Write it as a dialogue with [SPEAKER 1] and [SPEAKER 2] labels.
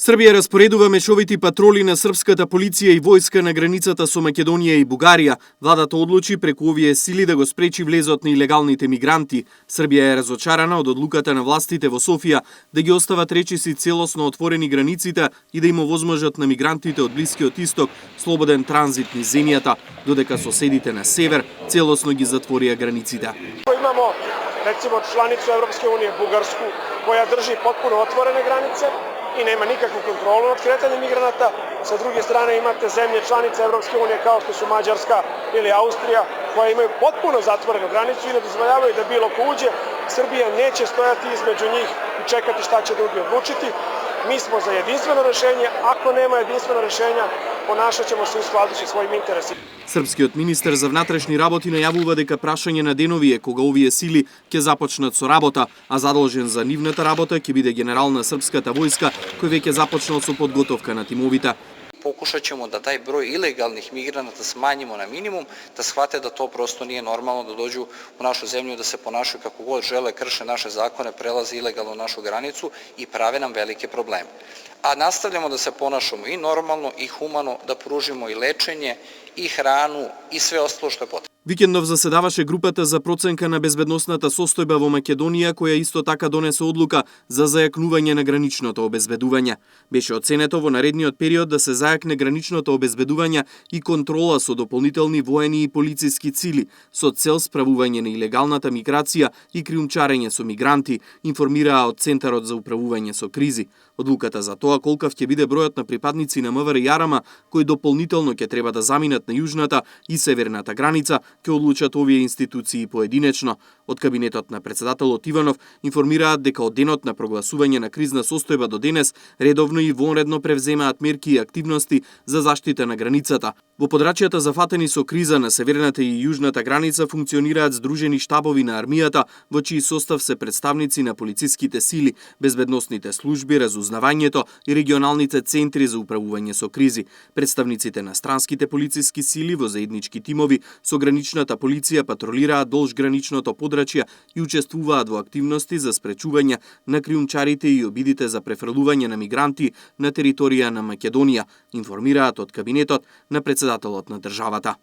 [SPEAKER 1] Србија распоредува мешовити патроли на српската полиција и војска на границата со Македонија и Бугарија. Владата одлучи преку овие сили да го спречи влезот на илегалните мигранти. Србија е разочарана од одлуката на властите во Софија да ги остават речиси целосно отворени границите и да им овозможат на мигрантите од Блискиот Исток слободен транзит низ земјата, додека соседите на север целосно ги затворија границите.
[SPEAKER 2] Имамо recimo članicu Evropske unije Bugarsku koja drži potpuno otvorene granice i nema nikakvu kontrolu nad kretanjem migranata. Sa druge strane imate zemlje članice Evropske unije kao što su Mađarska ili Austrija koje imaju potpuno zatvorenu granicu i ne dozvoljavaju da bilo ko uđe. Srbija neće stojati između njih i čekati šta će drugi odlučiti. Mi smo za jedinstveno rešenje, ako nema jedinstveno rešenja, ponašat ćemo se u skladu sa svojim интересima.
[SPEAKER 1] Српскиот министер за внатрешни работи најавува дека прашање на денови е кога овие сили ќе започнат со работа, а задолжен за нивната работа ќе биде генерал на српската војска, кој веќе започнал со подготовка на тимовите.
[SPEAKER 3] Pokušat ćemo da taj broj ilegalnih migranata smanjimo na minimum, da shvate da to prosto nije normalno da dođu u našu zemlju, da se ponašaju kako god žele, krše naše zakone, prelaze ilegalno našu granicu i prave nam velike probleme. A nastavljamo da se ponašamo i normalno i humano, da pružimo i lečenje, i hranu, i sve ostalo što je potrebno.
[SPEAKER 1] Викендов заседаваше групата за проценка на безбедносната состојба во Македонија, која исто така донесе одлука за зајакнување на граничното обезбедување. Беше оценето во наредниот период да се зајакне граничното обезбедување и контрола со дополнителни воени и полициски сили, со цел справување на илегалната миграција и криумчарење со мигранти, информираа од Центарот за управување со кризи. Одлуката за тоа колкав ќе биде бројот на припадници на МВР и АРМА кои дополнително ќе треба да заминат на јужната и северната граница, ќе одлучат овие институции поединечно. Од кабинетот на председателот Иванов информираат дека од денот на прогласување на кризна состојба до денес редовно и вонредно превземаат мерки и активности за заштита на границата. Во подрачјата зафатени со криза на северната и јужната граница функционираат здружени штабови на армијата, во чиј состав се представници на полициските сили, безбедносните служби, разузнавањето и регионалните центри за управување со кризи. Представниците на странските полициски сили во заеднички тимови со граничната полиција патролираат долж граничното подрачје и учествуваат во активности за спречување на криумчарите и обидите за префрлување на мигранти на територија на Македонија, информираат од кабинетот на председателот на државата.